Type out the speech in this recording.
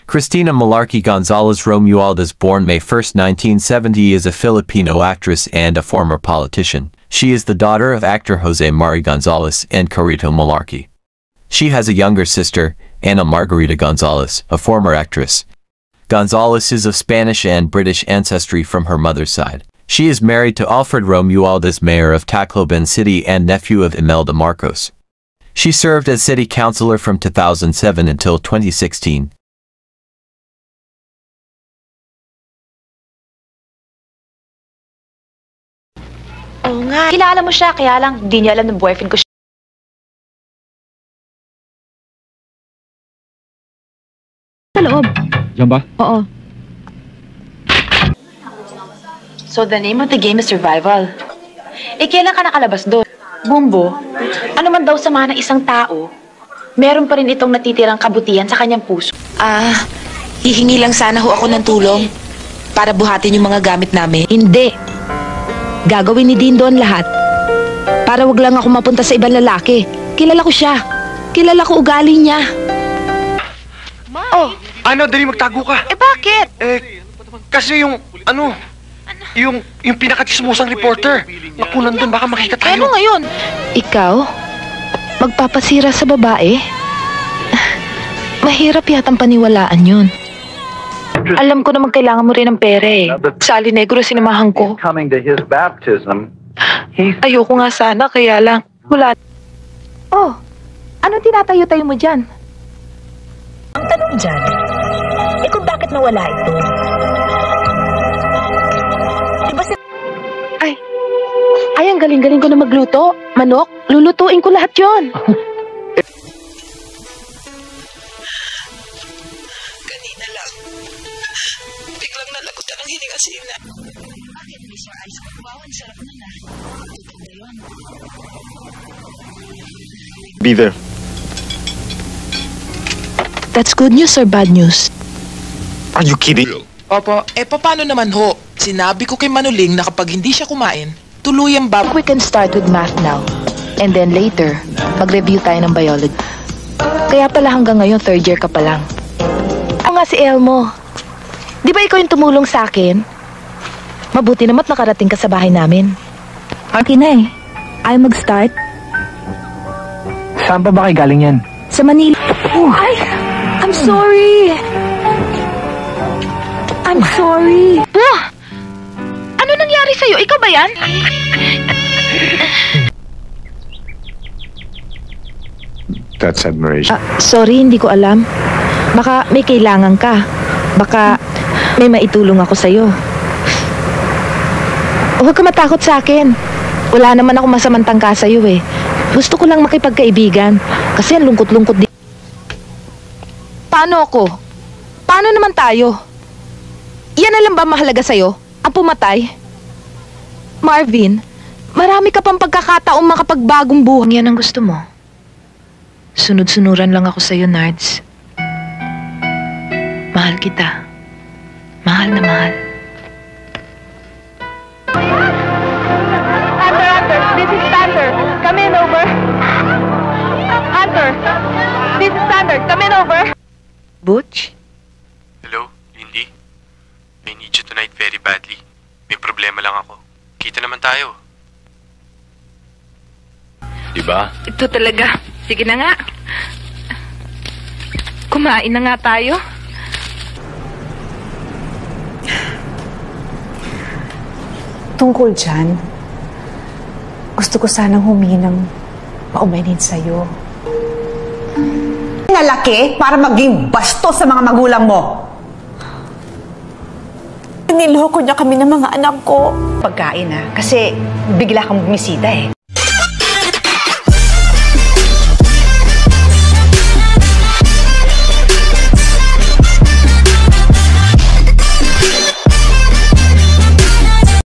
Cristina Malarkey Gonzalez Romualdez, born May 1, 1970, is a Filipino actress and a former politician. She is the daughter of actor Jose Mari Gonzalez and Carito Malarkey. She has a younger sister, Ana Margarita Gonzalez, a former actress. Gonzalez is of Spanish and British ancestry from her mother's side. She is married to Alfred Romualdez, mayor of Tacloban City and nephew of Imelda Marcos. She served as city councilor from 2007 until 2016. Oo nga. Kilala mo siya, kaya lang di niya alam ng boyfriend ko siya. Sa loob. Diyan ba? Oo. So the name of the game is survival. Kailan ka nakalabas doon? Bumbo, ano man daw sama ng isang tao, meron pa rin itong natitirang kabutihan sa kanyang puso. Hihingi lang sana ho ako ng tulong para buhatin yung mga gamit namin. Hindi. Gagawin ni Dean doon lahat. Para wag lang ako mapunta sa ibang lalaki. Kilala ko siya. Kilala ko ugali niya. Oh, Ano, dali magtago ka. bakit? Kasi yung pinakatismusang reporter, nakunan doon, baka makita tayo. Ano ngayon? Ikaw? Magpapasira sa babae? Mahirap yatang paniwalaan yun. Alam ko naman kailangan mo rin ng pera eh. Sa Alinegro sinamahan ko. Coming to his baptism, Ayoko nga sana, kaya lang. Wala. Oh, anong tinatayo-tayo mo dyan? Ang tanong dyan, kung bakit nawala ito? Diba Ay, ang galing-galing ko na magluto. Manok, lulutuin ko lahat yon. Kanina lang, biglang nalagutan ang hininga si Ina. Bakit, Mr. Ice? Wow, ang sarap na na. Totoo yun. Be there. That's good news or bad news? Are you kidding? Opo, paano naman ho? Sinabi ko kay Manuling na kapag hindi siya kumain, tuluyang We can start with math now. And then later, mag-review tayo ng biology. Kaya pala hanggang ngayon, third year ka pa lang. Ako nga si Elmo. Di ba ikaw yung tumulong sa akin? Mabuti naman nakarating ka sa bahay namin. Okay na eh. Ayaw mag-start? Saan pa ba kayo galing yan? Sa Manila. Ay! I'm sorry! I'm sorry! Ano nangyari sa'yo? Ikaw ba yan? That's admiration. Sorry, hindi ko alam. Baka may kailangan ka. Baka may maitulong ako sa'yo. Huwag ka matakot sa akin. Wala naman ako masamang tangka sa'yo eh. Gusto ko lang makipagkaibigan. Kasi ang lungkot-lungkot din. Paano ako? Paano naman tayo? Yan na lang ba mahalaga sa'yo? Ang pumatay? Marvin, marami ka pang pagkakataong makapagbagong buhay. Yan ang gusto mo. Sunod-sunuran lang ako sa'yo, Nards. Mahal kita. Mahal na mahal. Hunter, this is Thunder. Come in over. Hunter, this is Thunder. Come in over. Butch? Hello, Lindy? I need you tonight very badly. May problema lang ako. Kita naman tayo. Diba? Ito talaga. Sige na nga. Kumain na nga tayo. Tungkol dyan, gusto ko sanang humingi ng paumanin sa'yo. Nalaki para maging bastos sa mga magulang mo. Niloko niya kami ng mga anak ko. Pagkain kasi bigla kang bumisita eh.